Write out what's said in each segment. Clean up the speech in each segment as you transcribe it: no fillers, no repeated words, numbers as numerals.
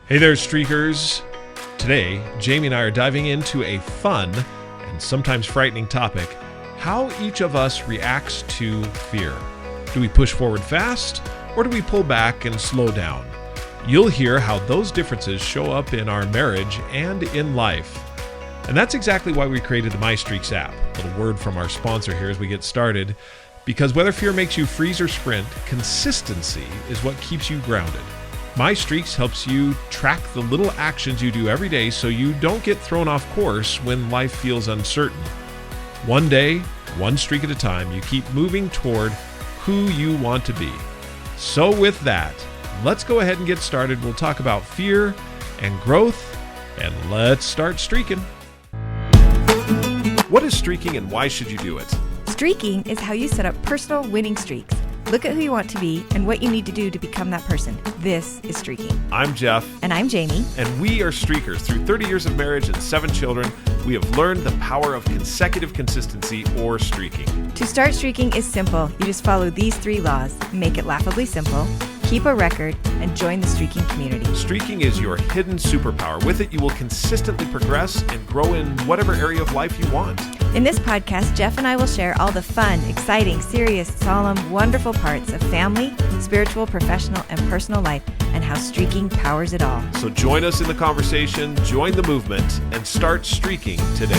Hey there, Streakers. Today, Jamie and I are diving into a fun and sometimes frightening topic: how each of us reacts to fear. Do we push forward fast, or do we pull back and slow down? You'll hear how those differences show up in our marriage and in life. And that's exactly why we created the My Streaks app. A little word from our sponsor here as we get started. Because whether fear makes you freeze or sprint, consistency is what keeps you grounded. My Streaks helps you track the little actions you do every day so you don't get thrown off course when life feels uncertain. One day, one streak at a time, you keep moving toward who you want to be. So with that, let's go ahead and get started. We'll talk about fear and growth, and let's start streaking. What is streaking and why should you do it? Streaking is how you set up personal winning streaks. Look at who you want to be and what you need to do to become that person. This is streaking. I'm Jeff. And I'm Jamie. And we are streakers. Through 30 years of marriage and 7 children, we have learned the power of consecutive consistency, or streaking. To start streaking is simple. You just follow these 3 laws. Make it laughably simple, keep a record, and join the streaking community. Streaking is your hidden superpower. With it, you will consistently progress and grow in whatever area of life you want. In this podcast, Jeff and I will share all the fun, exciting, serious, solemn, wonderful parts of family, spiritual, professional, and personal life, and how streaking powers it all. So join us in the conversation, join the movement, and start streaking today.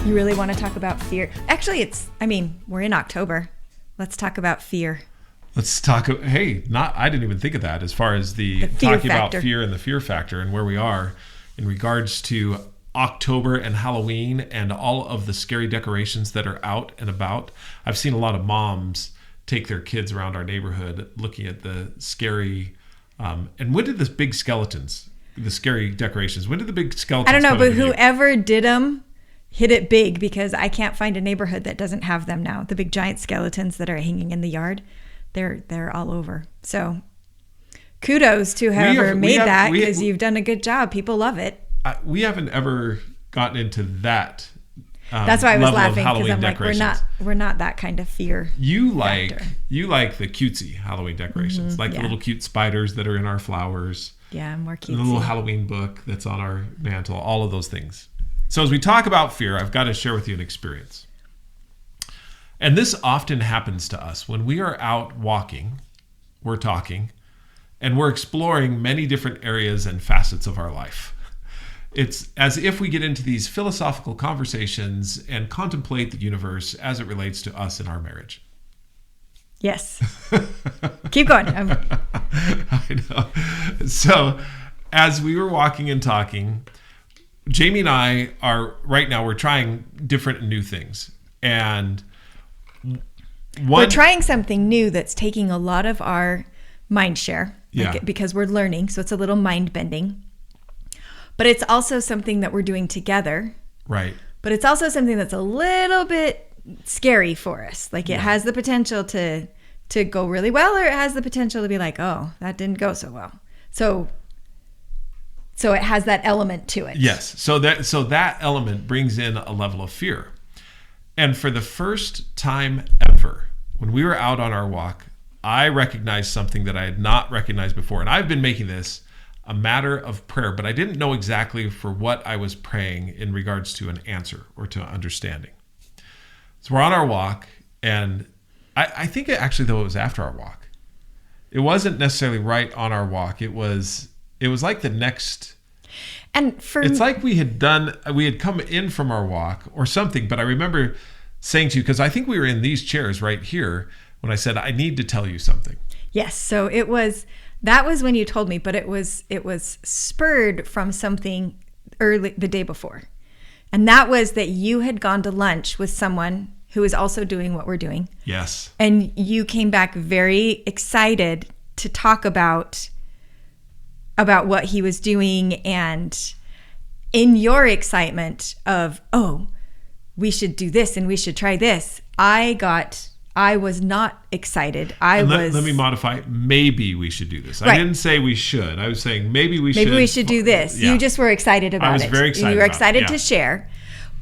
You really want to talk about fear? Actually, we're in October. Let's talk about fear. Let's talk. Hey, I didn't even think of that as far as the talking about fear and the fear factor and where we are in regards to October and Halloween and all of the scary decorations that are out and about. I've seen a lot of moms take their kids around our neighborhood looking at the scary, and when did the big skeletons, the scary decorations, when did the big skeletons I don't know, but whoever did them hit it big, because I can't find a neighborhood that doesn't have them now. The big giant skeletons that are hanging in the yard, they're all over. So kudos to whoever made that, because you've done a good job. People love it. We haven't ever gotten into that. That's why I was laughing, because I'm like, we're not that kind of fear. You like the cutesy Halloween decorations, the little cute spiders that are in our flowers. Yeah, more cutesy. The little Halloween book that's on our mantle. All of those things. So as we talk about fear, I've got to share with you an experience. And this often happens to us when we are out walking, we're talking, and we're exploring many different areas and facets of our life. It's as if we get into these philosophical conversations and contemplate the universe as it relates to us in our marriage. Yes. Keep going. I know. So as we were walking and talking, Jamie and I we're trying different and new things. And we're trying something new that's taking a lot of our mind share. Yeah. Because we're learning, so it's a little mind bending. But it's also something that we're doing together. Right. But it's also something that's a little bit scary for us. Like it has the potential to go really well, or it has the potential to be like, oh, that didn't go so well. So it has that element to it. Yes. So that element brings in a level of fear. And for the first time ever, when we were out on our walk, I recognized something that I had not recognized before. And I've been making this a matter of prayer, but I didn't know exactly for what I was praying in regards to an answer or to understanding. So we're on our walk, and I think it was after our walk. It wasn't necessarily right on our walk. It was like the next. And it's like we had come in from our walk or something, but I remember saying to you, because I think we were in these chairs right here, when I said, I need to tell you something. Yes. So that was when you told me, but it was spurred from something early the day before. And that was that you had gone to lunch with someone who was also doing what we're doing. Yes. And you came back very excited to talk about what he was doing, and in your excitement of, oh, we should do this and we should try this, I was not excited. Let me modify. Maybe we should do this. Right. I didn't say we should. I was saying maybe we should. Maybe we should do this. Yeah. You just were excited about it. I was very excited. You were excited to share.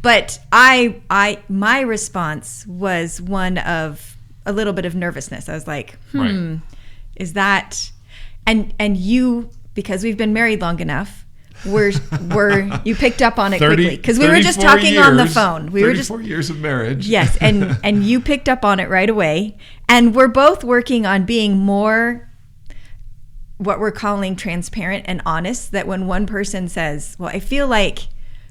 But my response was one of a little bit of nervousness. I was like, right. Is that, and you, because we've been married long enough, you picked up on it quickly, because we were just talking on the phone. We were just 34 years of marriage. Yes, and you picked up on it right away. And we're both working on being more what we're calling transparent and honest, that when one person says, well, I feel like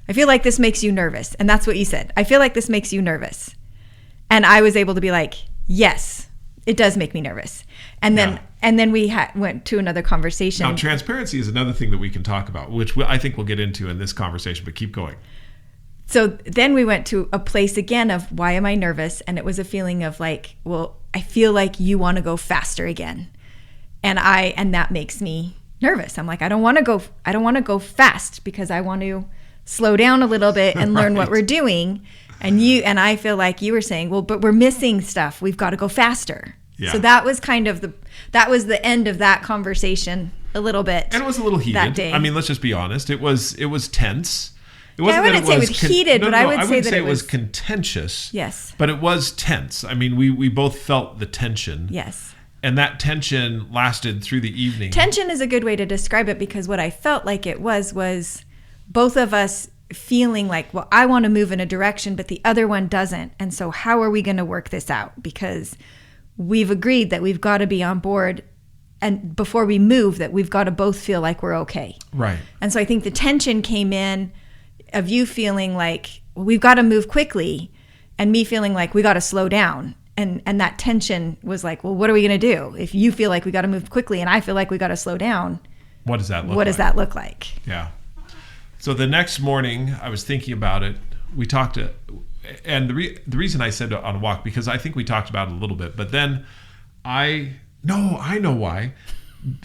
this makes you nervous. And that's what you said. I feel like this makes you nervous. And I was able to be like, yes, it does make me nervous. And then we went to another conversation. Now, transparency is another thing that we can talk about, which I think we'll get into in this conversation, but keep going. So then we went to a place again of, why am I nervous? And it was a feeling of like, well, I feel like you want to go faster again. And that makes me nervous. I'm like, I don't want to go fast, because I want to slow down a little bit and learn what we're doing. And I feel like you were saying, well, but we're missing stuff. We've got to go faster. Yeah. So that was kind of the end of that conversation a little bit. And it was a little heated. That day. I mean, let's just be honest. It was tense. It wasn't, I wouldn't say it was heated, but I would say that it was contentious. Yes. But it was tense. I mean, we both felt the tension. Yes. And that tension lasted through the evening. Tension is a good way to describe it, because what I felt like it was both of us feeling like, well, I want to move in a direction, but the other one doesn't. And so how are we going to work this out? Because we've agreed that we've got to be on board, and before we move, that we've got to both feel like we're okay. Right. And so I think the tension came in of you feeling like, well, we've got to move quickly, and me feeling like we got to slow down. And that tension was like, well, what are we going to do? If you feel like we got to move quickly and I feel like we got to slow down, what does that look like? What does that look like? Yeah. So the next morning, I was thinking about it. We talked to, and the reason I said on a walk, because I think we talked about it a little bit, but then I know why.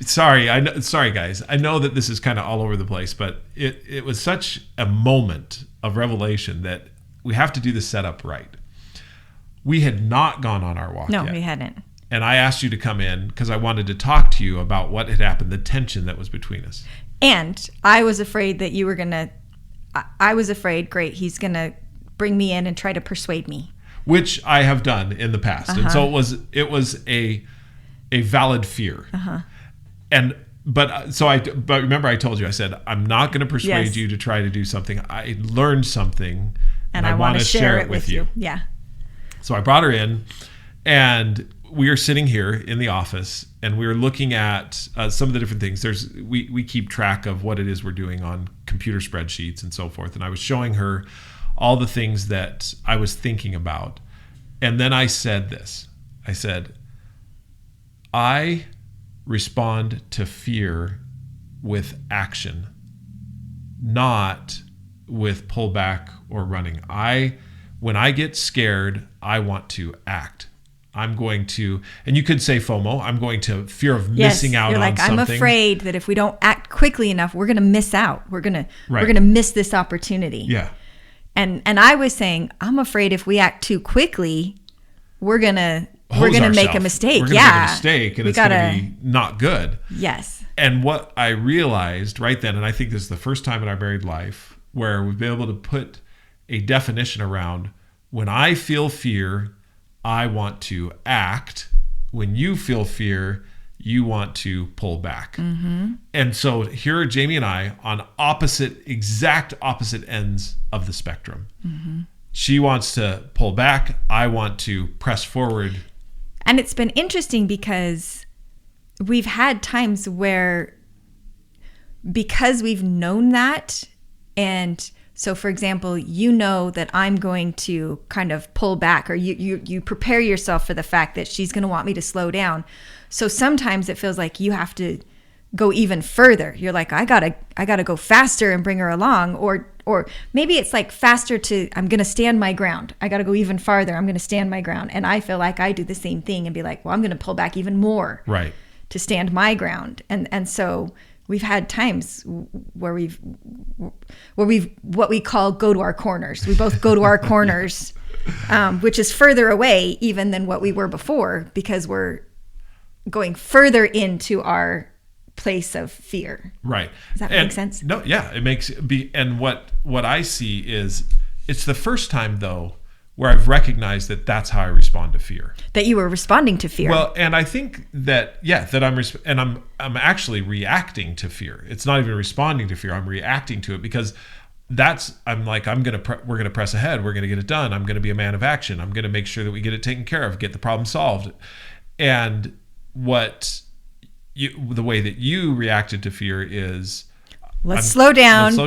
Sorry, guys. I know that this is kind of all over the place, but it was such a moment of revelation that we have to do the setup right. We had not gone on our walk yet. No, we hadn't. And I asked you to come in because I wanted to talk to you about what had happened, the tension that was between us. And I was afraid that you were going to, great, he's going to bring me in and try to persuade me. Which I have done in the past. Uh-huh. And so it was a valid fear. Uh-huh. But remember I told you, I said, I'm not going to persuade you to try to do something. I learned something and I want to share it with you. Yeah. So I brought her in, and we are sitting here in the office, and we were looking at some of the different things. We keep track of what it is we're doing on computer spreadsheets and so forth. And I was showing her all the things that I was thinking about. And then I said this. I said, I respond to fear with action, not with pullback or running. When I get scared, I want to act. I'm going to, and you could say FOMO, I'm going to fear of missing out on something. I'm afraid that if we don't act quickly enough, we're going to miss out. We're going to miss this opportunity. Yeah. And I was saying, I'm afraid if we act too quickly, we're going to make a mistake. We're going to make a mistake, and it's going to be not good. Yes. And what I realized right then, and I think this is the first time in our married life where we've been able to put a definition around, when I feel fear, I want to act. When you feel fear, you want to pull back. Mm-hmm. And so here are Jami and I on exact opposite ends of the spectrum. Mm-hmm. She wants to pull back. I want to press forward. And it's been interesting because we've had times where, because we've known that, and so, for example, you know that I'm going to kind of pull back, or you prepare yourself for the fact that she's going to want me to slow down. So sometimes it feels like you have to go even further. You're like, I gotta go faster and bring her along, or maybe it's like faster to, I'm going to stand my ground. I got to go even farther. I'm going to stand my ground. And I feel like I do the same thing and be like, well, I'm going to pull back even more to stand my ground. And so we've had times where we've what we call go to our corners. We both go to our corners, which is further away even than what we were before, because we're going further into our place of fear. Right. Does that make sense? No, yeah, it makes. And what I see is, it's the first time though where I've recognized that that's how I respond to fear. That you were responding to fear. Well, and I think that, that I'm actually reacting to fear. It's not even responding to fear. I'm reacting to it because we're going to press ahead. We're going to get it done. I'm going to be a man of action. I'm going to make sure that we get it taken care of, get the problem solved. And the way that you reacted to fear is, Let's slow down.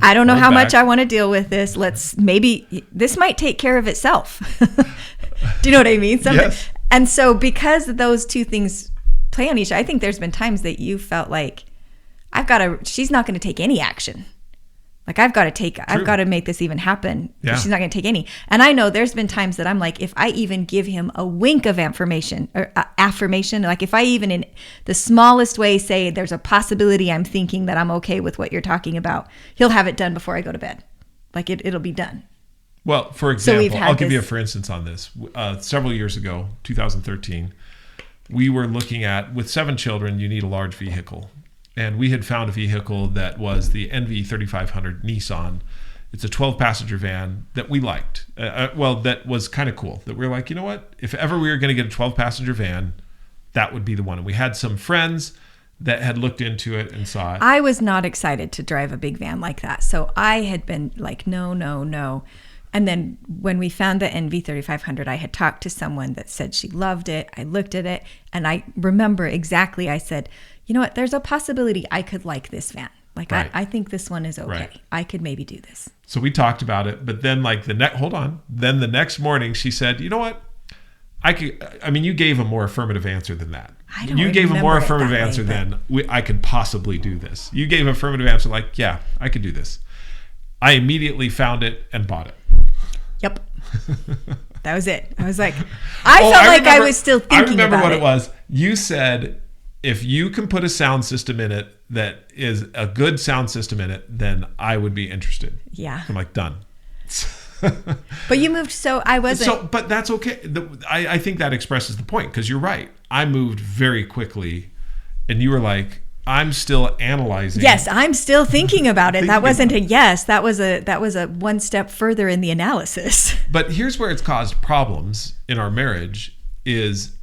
I don't know how much I want to deal with this. This might take care of itself. Do you know what I mean? Yes. And so because those two things play on each other, I think there's been times that you felt like she's not going to take any action. Like I've got to make this even happen. Yeah. She's not going to take any. And I know there's been times that I'm like, if I even give him a wink of affirmation, like if I even in the smallest way say there's a possibility I'm thinking that I'm okay with what you're talking about, he'll have it done before I go to bed. Like it'll be done. Well, for example, I'll give you a for instance on this. Several years ago, 2013, we were looking at, with 7 children, you need a large vehicle. And we had found a vehicle that was the NV 3500 Nissan. It's a 12-passenger van that we liked. That was kind of cool. That we were like, you know what? If ever we were going to get a 12-passenger van, that would be the one. And we had some friends that had looked into it and saw it. I was not excited to drive a big van like that. So I had been like, no. And then when we found the NV 3500, I had talked to someone that said she loved it. I looked at it and I remember exactly, I said, you know what, there's a possibility I could like this van. Like, right. I think this one is okay. Right. I could maybe do this. So we talked about it, but then Then the next morning she said, you know what, you gave a more affirmative answer than that. You gave a more affirmative answer than I could possibly do this. You gave an affirmative answer like, yeah, I could do this. I immediately found it and bought it. Yep. That was it. I was like, I was still thinking about it. I remember what it was. You said, if you can put a sound system in it that is a good sound system in it, then I would be interested. Yeah. I'm like, done. But you moved, so I wasn't. But that's okay. I think that expresses the point, because you're right. I moved very quickly, and you were like, I'm still analyzing. Yes, I'm still thinking about it. That wasn't a yes. That was a one step further in the analysis. But here's where it's caused problems in our marriage is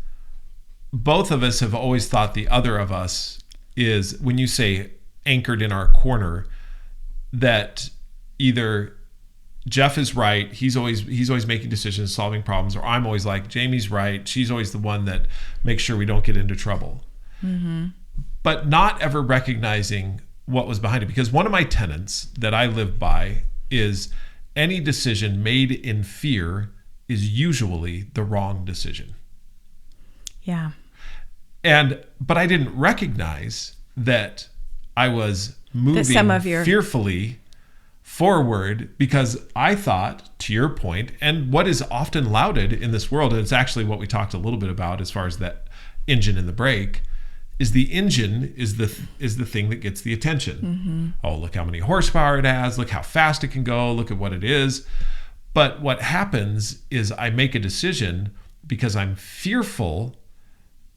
both of us have always thought the other of us is, when you say anchored in our corner, that either Jeff is right, he's always making decisions, solving problems, or I'm always like, Jamie's right, she's always the one that makes sure we don't get into trouble. Mm-hmm. But not ever recognizing what was behind it. Because one of my tenets that I live by is any decision made in fear is usually the wrong decision. Yeah. But I didn't recognize that I was moving fearfully forward, because I thought, to your point, and what is often lauded in this world, and it's actually what we talked a little bit about as far as that engine and the brake, is the engine is the thing that gets the attention. Mm-hmm. Oh, look how many horsepower it has. Look how fast it can go. Look at what it is. But what happens is I make a decision because I'm fearful,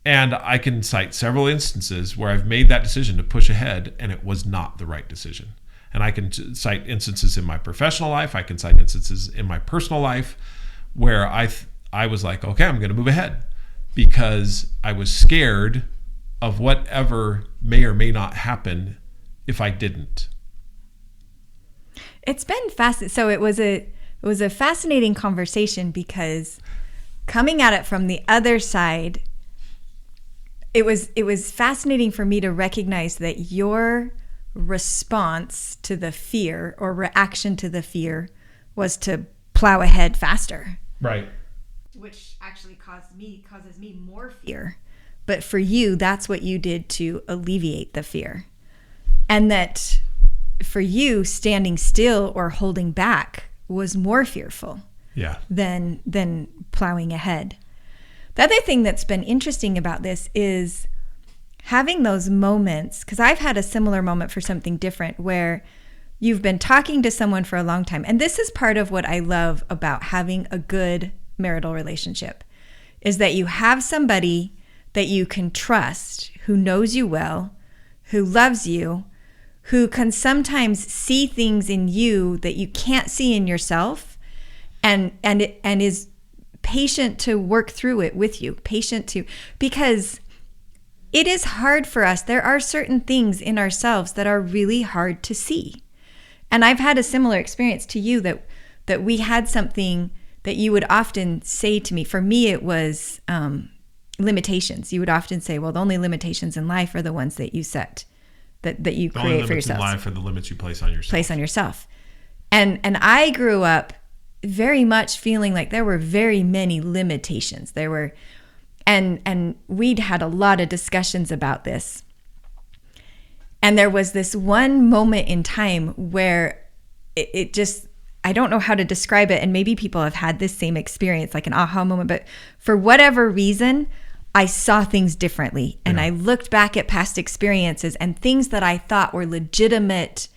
and I can cite several instances where I've made that decision to push ahead and it was not the right decision. And I can cite instances in my professional life. I can cite instances in my personal life where I was like, okay, I'm going to move ahead because I was scared of whatever may or may not happen if I didn't. It's been fascinating. So it was a fascinating conversation, because coming at it from the other side, it was fascinating for me to recognize that your response to the fear or reaction to the fear was to plow ahead faster. Right. Which actually causes me more fear. But for you, that's what you did to alleviate the fear. And that for you, standing still or holding back was more fearful than plowing ahead. The other thing that's been interesting about this is having those moments, because I've had a similar moment for something different, where you've been talking to someone for a long time. And this is part of what I love about having a good marital relationship, is that you have somebody that you can trust, who knows you well, who loves you, who can sometimes see things in you that you can't see in yourself, and is patient to work through it with you, because it is hard for us. There are certain things in ourselves that are really hard to see. And I've had a similar experience to you that we had something that you would often say to me. For me, it was limitations. You would often say, well, the only limitations in life are the ones that you set, that you create for yourself. The only limits in life are the limits you place on yourself. And I grew up very much feeling like there were very many limitations. There were, and we'd had a lot of discussions about this. And there was this one moment in time where it just, I don't know how to describe it. And maybe people have had this same experience, like an aha moment, but for whatever reason, I saw things differently. And I looked back at past experiences and things that I thought were legitimate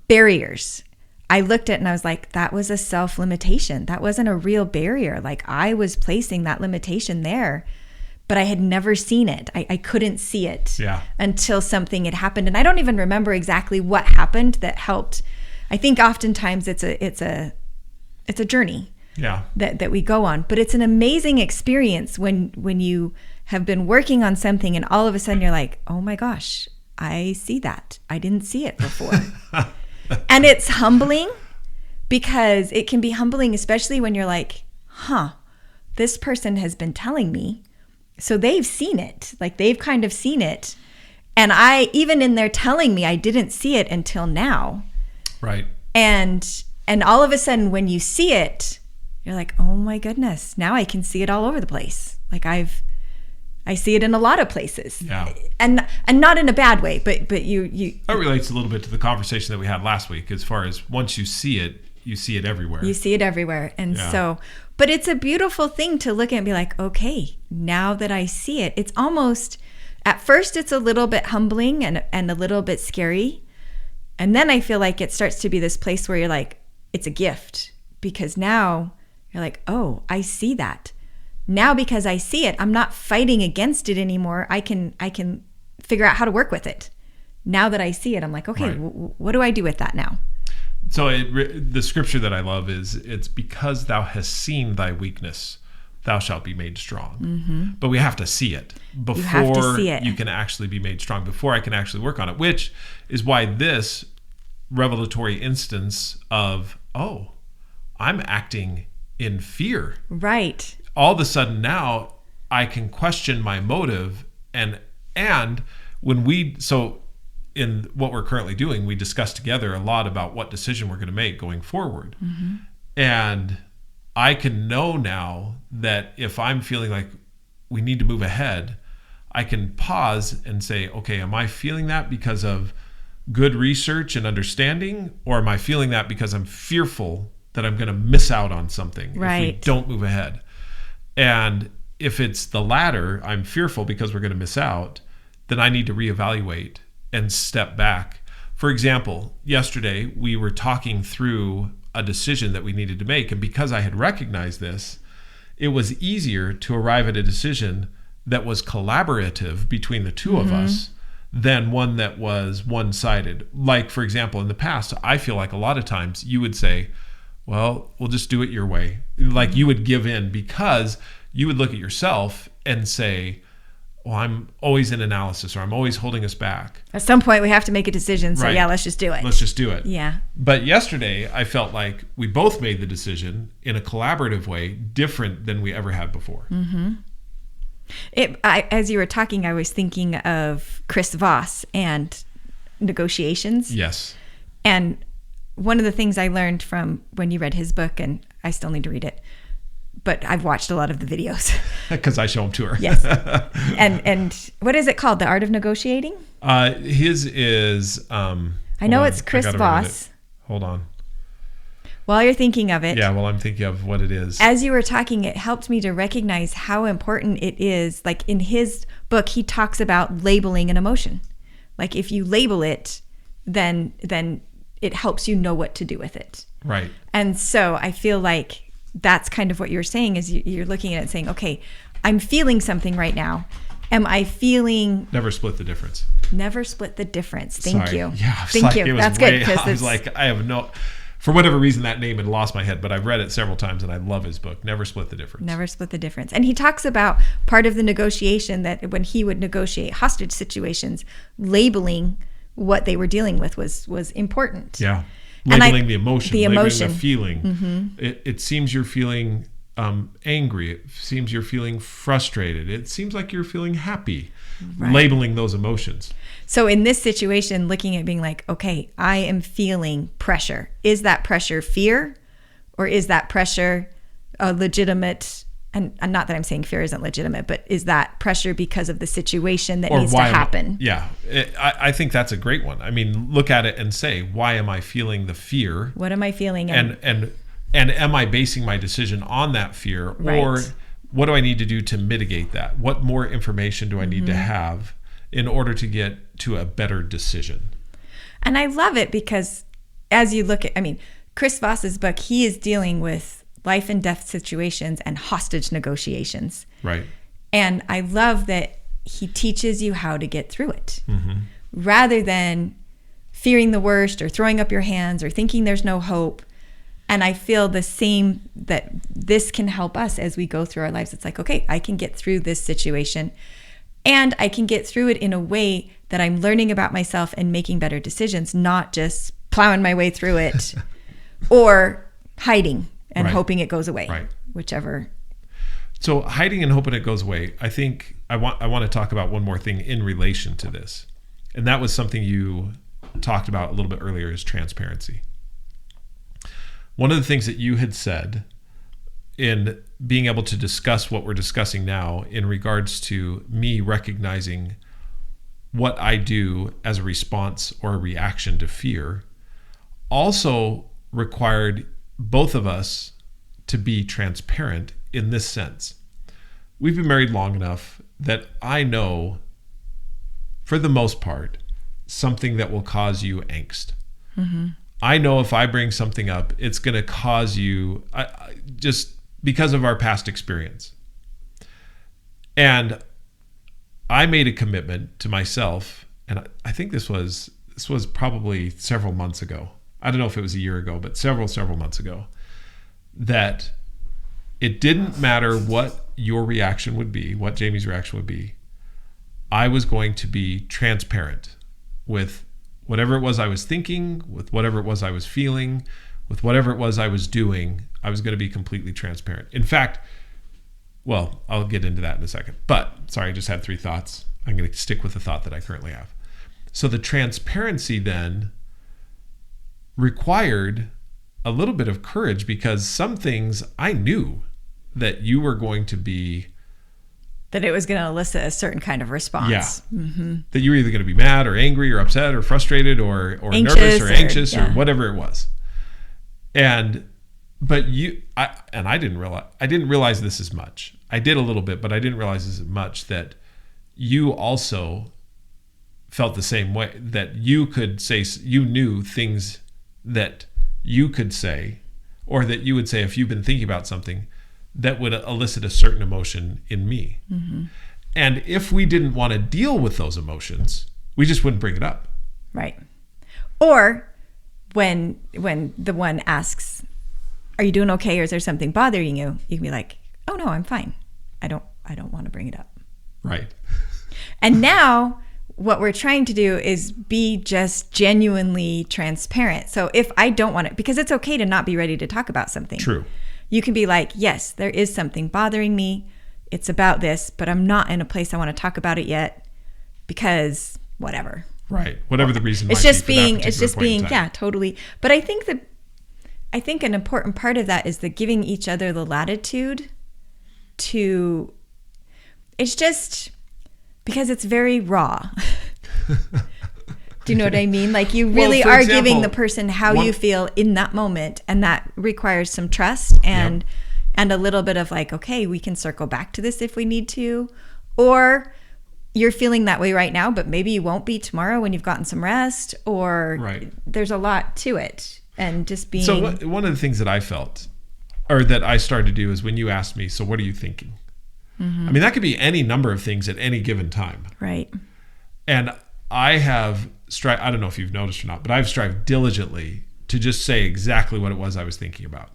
barriers. I looked at and I was like, that was a self-limitation. That wasn't a real barrier. Like I was placing that limitation there, but I had never seen it. I couldn't see it until something had happened. And I don't even remember exactly what happened that helped. I think oftentimes it's a journey that we go on, but it's an amazing experience when you have been working on something and all of a sudden you're like, oh my gosh, I see that. I didn't see it before. And it's humbling, because it can be humbling, especially when you're like, this person has been telling me. So they've seen it, like they've kind of seen it. And even in their telling me, I didn't see it until now. Right. And all of a sudden when you see it, you're like, oh my goodness, now I can see it all over the place. Like I see it in a lot of places. Yeah. And not in a bad way, but you that relates a little bit to the conversation that we had last week, as far as once you see it everywhere. You see it everywhere. And so, but it's a beautiful thing to look at and be like, okay, now that I see it, it's almost, at first it's a little bit humbling and a little bit scary. And then I feel like it starts to be this place where you're like, it's a gift, because now you're like, oh, I see that. Now, because I see it, I'm not fighting against it anymore. I can figure out how to work with it. Now that I see it, I'm like, okay, what do I do with that now? So the scripture that I love is, it's because thou hast seen thy weakness, thou shalt be made strong. Mm-hmm. But we have to see it before you can actually be made strong, before I can actually work on it, which is why this revelatory instance of, oh, I'm acting in fear. Right. All of a sudden now I can question my motive, and so in what we're currently doing, we discuss together a lot about what decision we're going to make going forward. Mm-hmm. And I can know now that if I'm feeling like we need to move ahead, I can pause and say, okay, am I feeling that because of good research and understanding, or am I feeling that because I'm fearful that I'm going to miss out on something if we don't move ahead? And if it's the latter, I'm fearful because we're going to miss out, then I need to reevaluate and step back. For example, yesterday we were talking through a decision that we needed to make. And because I had recognized this, it was easier to arrive at a decision that was collaborative between the two of us than one that was one-sided. Like, for example, in the past, I feel like a lot of times you would say, well, we'll just do it your way. Like you would give in because you would look at yourself and say, well, I'm always in analysis, or I'm always holding us back. At some point we have to make a decision. So yeah, let's just do it. Let's just do it. Yeah. But yesterday I felt like we both made the decision in a collaborative way, different than we ever had before. Mm-hmm. As you were talking, I was thinking of Chris Voss and negotiations. Yes. And one of the things I learned from when you read his book, and I still need to read it, but I've watched a lot of the videos. Because I show them to her. Yes. And what is it called? The Art of Negotiating? His is... I know it's Chris Voss. Hold on. While you're thinking of it. Yeah, well, I'm thinking of what it is. As you were talking, it helped me to recognize how important it is. Like in his book, he talks about labeling an emotion. Like if you label it, then it helps you know what to do with it. Right. And so I feel like that's kind of what you're saying, is you're looking at it and saying, okay, I'm feeling something right now. Am I feeling... Never split the difference. Never split the difference. Thank you. Yeah, Thank you. That's good. I was like, I have no... For whatever reason, that name had lost my head, but I've read it several times and I love his book, Never Split the Difference. Never Split the Difference. And he talks about part of the negotiation that when he would negotiate hostage situations, labeling what they were dealing with was important. Yeah. Labeling the emotion. Labeling the feeling. Mm-hmm. It seems you're feeling angry. It seems you're feeling frustrated. It seems like you're feeling happy. Right. Labeling those emotions. So in this situation, looking at being like, okay, I am feeling pressure. Is that pressure fear, or is that pressure a legitimate, and not that I'm saying fear isn't legitimate, but is that pressure because of the situation that needs to happen? I think that's a great one. I mean, look at it and say, why am I feeling the fear? What am I feeling? And am I basing my decision on that fear? Right. Or what do I need to do to mitigate that? What more information do I need to have in order to get to a better decision? And I love it because as you look at, Chris Voss's book, he is dealing with life and death situations and hostage negotiations. Right. And I love that he teaches you how to get through it rather than fearing the worst or throwing up your hands or thinking there's no hope. And I feel the same, that this can help us as we go through our lives. It's like, okay, I can get through this situation and I can get through it in a way that I'm learning about myself and making better decisions, not just plowing my way through it or hiding and hoping it goes away, whichever. So hiding and hoping it goes away, I think I want to talk about one more thing in relation to this. And that was something you talked about a little bit earlier, is transparency. One of the things that you had said in being able to discuss what we're discussing now in regards to me recognizing what I do as a response or a reaction to fear also required both of us to be transparent in this sense. We've been married long enough that I know, for the most part, something that will cause you angst. Mm-hmm. I know if I bring something up, it's going to cause you, just because of our past experience. And I made a commitment to myself, and I think this was probably several months ago. I don't know if it was a year ago, but several months ago, that it didn't matter what your reaction would be, what Jamie's reaction would be. I was going to be transparent with whatever it was I was thinking, with whatever it was I was feeling, with whatever it was I was doing. I was going to be completely transparent. In fact, well, I'll get into that in a second. But, sorry, I just had 3 thoughts. I'm going to stick with the thought that I currently have. So the transparency then required a little bit of courage, because some things I knew that you were going to be... that it was going to elicit a certain kind of response. Yeah. Mm-hmm. That you were either going to be mad or angry or upset or frustrated or anxious, nervous or anxious or whatever it was. But I didn't realize this as much. I did a little bit, but I didn't realize this as much, that you also felt the same way, that you could say, you knew things that you could say, or that you would say if you've been thinking about something, that would elicit a certain emotion in me. Mm-hmm. And if we didn't want to deal with those emotions, we just wouldn't bring it up. Right. Or when the one asks, are you doing okay, or is there something bothering you? You can be like, oh no, I'm fine. I don't want to bring it up. Right. And now what we're trying to do is be just genuinely transparent. So if I don't want it, because it's okay to not be ready to talk about something. True. You can be like, yes, there is something bothering me. It's about this, but I'm not in a place I want to talk about it yet because whatever. Right. Whatever the reason it's might just be. It's just being, yeah, totally. But I think an important part of that is the giving each other the latitude to, it's just because it's very raw. Do you know what I mean? Like you really are giving the person how you feel in that moment, and that requires some trust and a little bit of like, okay, we can circle back to this if we need to, or you're feeling that way right now, but maybe you won't be tomorrow when you've gotten some rest, or there's a lot to it, and just being. So one of the things that I felt, or that I started to do, is when you asked me, so what are you thinking? Mm-hmm. I mean, that could be any number of things at any given time. Right. And I have I don't know if you've noticed or not, but I've strived diligently to just say exactly what it was I was thinking about.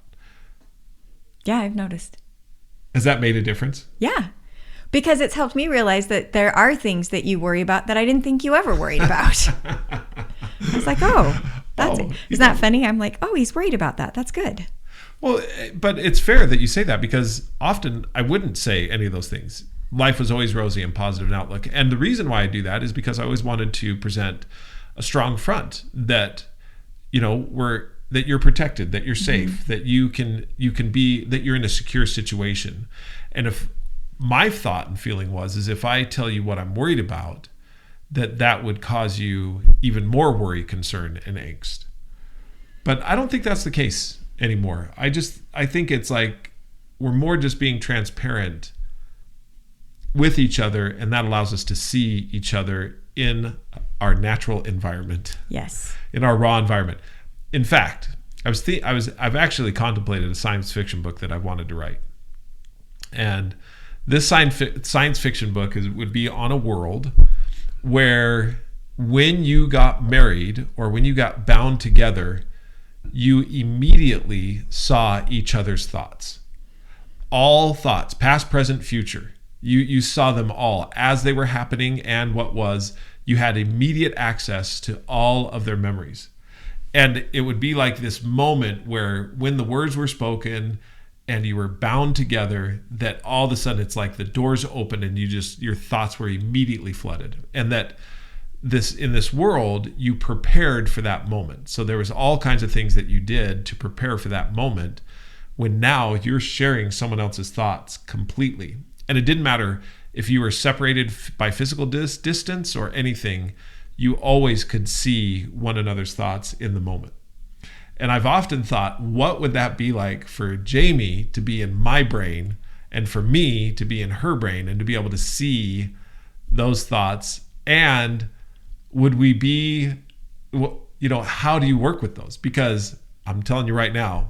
Yeah, I've noticed. Has that made a difference? Yeah. Because it's helped me realize that there are things that you worry about that I didn't think you ever worried about. I was like, isn't that funny? I'm like, he's worried about that. That's good. Well, but it's fair that you say that, because often I wouldn't say any of those things. Life was always rosy and positive in outlook. And the reason why I do that is because I always wanted to present a strong front that, that you're protected, that you're safe, that you can be, that you're in a secure situation. And if my thought and feeling is if I tell you what I'm worried about, that would cause you even more worry, concern, and angst. But I don't think that's the case anymore. I think it's like we're more just being transparent with each other, and that allows us to see each other in our natural environment. Yes. In our raw environment. In fact, I've actually contemplated a science fiction book that I wanted to write. And this science fiction book would be on a world where when you got married or when you got bound together, you immediately saw each other's thoughts. All thoughts, past, present, future. You saw them all as they were happening, and you had immediate access to all of their memories. And it would be like this moment where when the words were spoken and you were bound together, that all of a sudden it's like the doors open and your thoughts were immediately flooded. And that in this world, you prepared for that moment. So there was all kinds of things that you did to prepare for that moment, when now you're sharing someone else's thoughts completely. And it didn't matter if you were separated by physical distance or anything, you always could see one another's thoughts in the moment. And I've often thought, what would that be like for Jami to be in my brain and for me to be in her brain and to be able to see those thoughts? And would we be, how do you work with those? Because I'm telling you right now,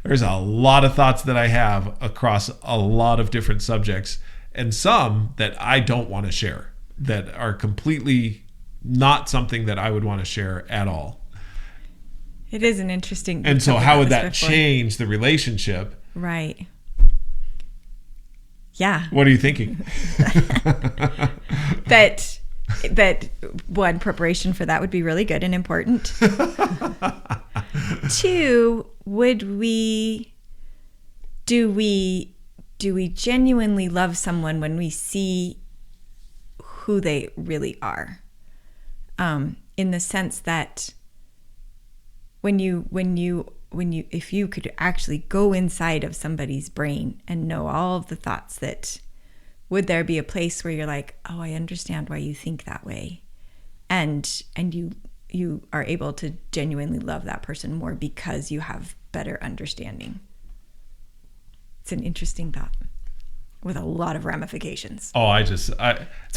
there's a lot of thoughts that I have across a lot of different subjects, and some that I don't want to share, that are completely not something that I would want to share at all. It is an interesting. And so how would that change the relationship? Right. Yeah. What are you thinking? That one, preparation for that would be really good and important. Two, do we genuinely love someone when we see who they really are? In the sense that if you could actually go inside of somebody's brain and know all of the thoughts, would there be a place where you're like, oh, I understand why you think that way, and you are able to genuinely love that person more because you have better understanding? It's an interesting thought with a lot of ramifications. That's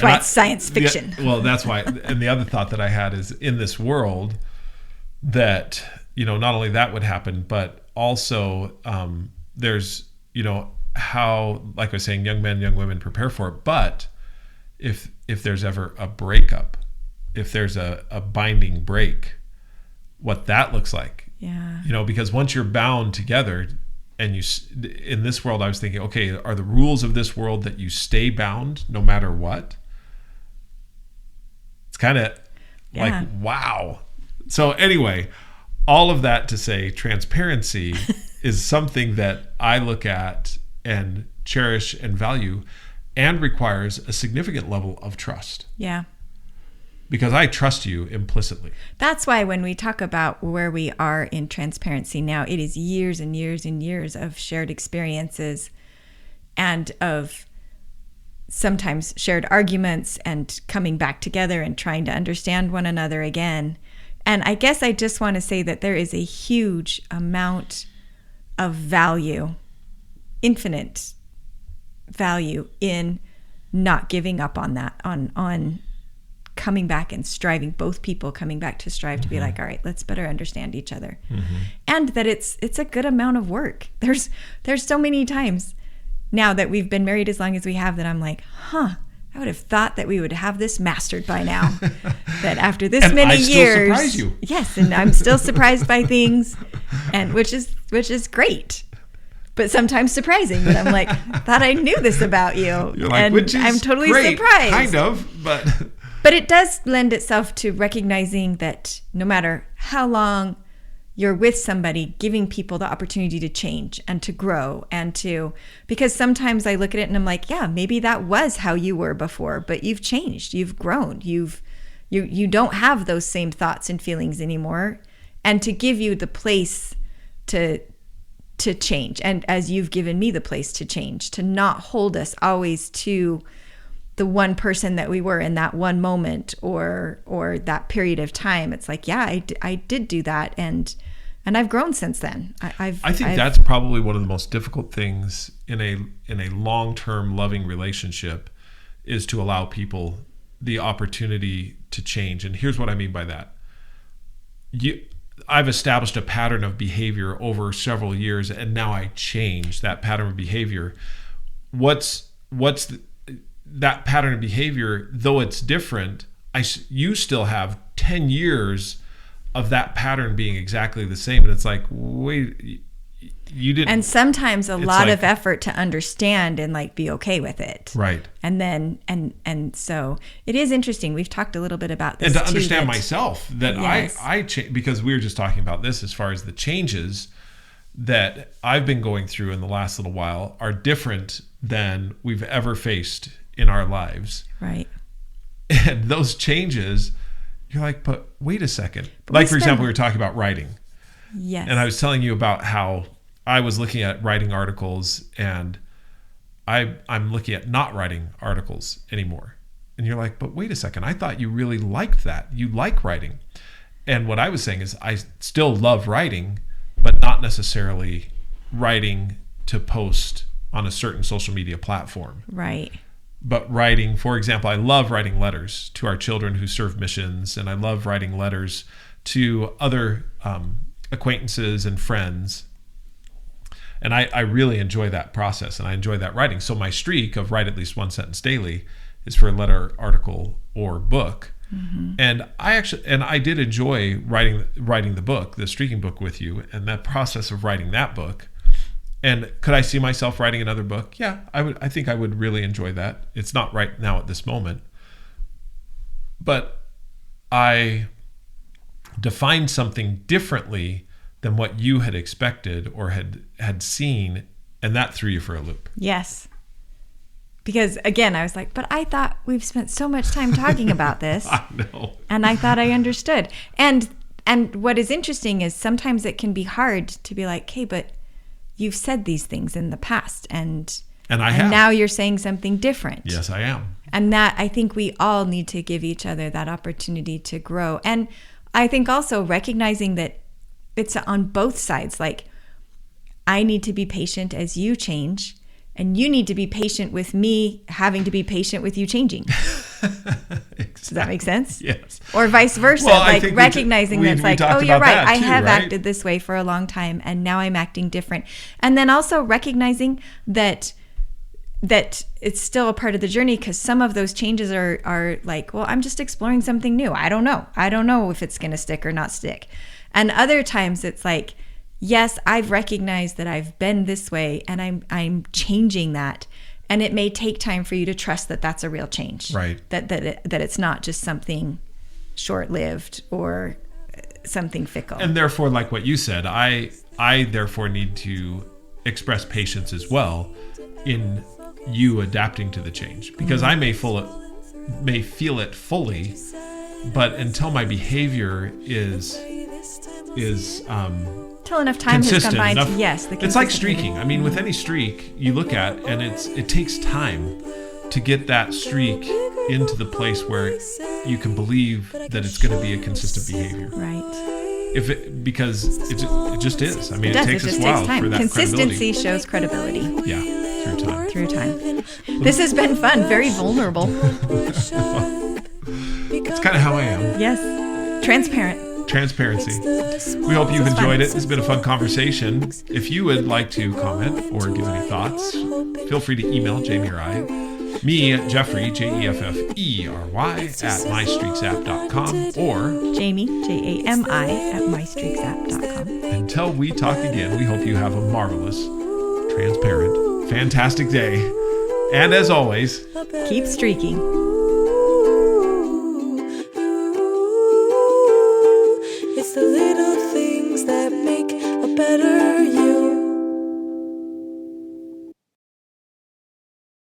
why it's science fiction. That's why. And the other thought that I had is, in this world, that not only that would happen, but also there's how, like I was saying, young men, young women prepare for it. But if there's ever a breakup, if there's a binding break, what that looks like. Yeah. Because once you're bound together, and in this world, I was thinking, okay, are the rules of this world that you stay bound no matter what? It's kind of like, wow. So anyway, all of that to say, transparency is something that I look at and cherish and value, and requires a significant level of trust. Yeah. Because I trust you implicitly. That's why when we talk about where we are in transparency now, it is years and years and years of shared experiences and of sometimes shared arguments and coming back together and trying to understand one another again. And I guess I just want to say that there is a huge amount of value, infinite value, in not giving up on that, on coming back and striving, both people coming back to strive to be like, all right, let's better understand each other. And that it's a good amount of work. There's so many times now that we've been married as long as we have that I'm like, I would have thought that we would have this mastered by now. that after this and many I still years, surprise you. yes, and I'm still surprised by things, and which is great, but sometimes surprising. But I'm like, thought I knew this about you, You're like, and which is I'm totally great, surprised. kind of, but But it does lend itself to recognizing that no matter how long you're with somebody, giving people the opportunity to change and to grow and to, because sometimes I look at it and I'm like, yeah, maybe that was how you were before, but you've changed, you've grown, you don't have those same thoughts and feelings anymore, and to give you the place to change, and as you've given me the place to change, to not hold us always to the one person that we were in that one moment or that period of time. It's like, yeah, I did do that, and I've grown since then. I think that's probably one of the most difficult things in a long-term loving relationship, is to allow people the opportunity to change. And here's what I mean by that. I've established a pattern of behavior over several years, and now I change that pattern of behavior. That pattern of behavior, though it's different, you still have 10 years of that pattern being exactly the same. And it's like, wait, you didn't. And sometimes a lot of effort to understand and like be okay with it. Right. And then, and so it is interesting. We've talked a little bit about this. And to understand myself that yes. I because we were just talking about this as far as the changes that I've been going through in the last little while are different than we've ever faced in our lives. Right. And those changes, you're like, but wait a second. Like, for example, we were talking about writing. Yes. And I was telling you about how I was looking at writing articles, and I'm looking at not writing articles anymore. And you're like, but wait a second. I thought you really liked that. You like writing. And what I was saying is I still love writing, but not necessarily writing to post on a certain social media platform. Right. But writing, for example, I love writing letters to our children who serve missions, and I love writing letters to other acquaintances and friends. And I really enjoy that process, and I enjoy that writing. So my streak of write at least one sentence daily is for a letter, article, or book. Mm-hmm. And I did enjoy writing the book, the streaking book, with you, and that process of writing that book. And could I see myself writing another book? Yeah, I think I would really enjoy that. It's not right now at this moment. But I defined something differently than what you had expected or had seen, and that threw you for a loop. Yes. Because again, I was like, but I thought we've spent so much time talking about this. I know. And I thought I understood. And what is interesting is sometimes it can be hard to be like, hey, but you've said these things in the past, and I have. Now you're saying something different. Yes, I am. And that, I think we all need to give each other that opportunity to grow. And I think also recognizing that it's on both sides. Like, I need to be patient as you change, and you need to be patient with me having to be patient with you changing. Exactly. Does that make sense? Yes. Or vice versa. Well, like recognizing that it's like, oh, you're right. I have acted this way for a long time, and now I'm acting different. And then also recognizing that it's still a part of the journey, because some of those changes are like, well, I'm just exploring something new. I don't know if it's going to stick or not stick. And other times it's like, yes, I've recognized that I've been this way, and I'm changing that. And it may take time for you to trust that that's a real change. Right. That it's not just something short-lived or something fickle. And therefore, like what you said, I therefore need to express patience as well in you adapting to the change, because I may feel it fully, but until my behavior is till enough time has gone by. Yes, it's like streaking. I mean, with any streak you look at, and it takes time to get that streak into the place where you can believe that it's going to be a consistent behavior. Right. Because it just is. I mean, it takes us a while for that consistency credibility. shows credibility. Yeah, through time. This has been fun. Very vulnerable. It's kind of how I am. Yes. Transparency. We hope you've enjoyed it. It's been a fun conversation. If you would like to comment or give any thoughts, feel free to email Jamie or I. Me, Jeffrey, Jeffery, at mystreaksapp.com, or Jami, Jami, at mystreaksapp.com. Until we talk again, we hope you have a marvelous, transparent, fantastic day. And as always, keep streaking. It's the little things that make a better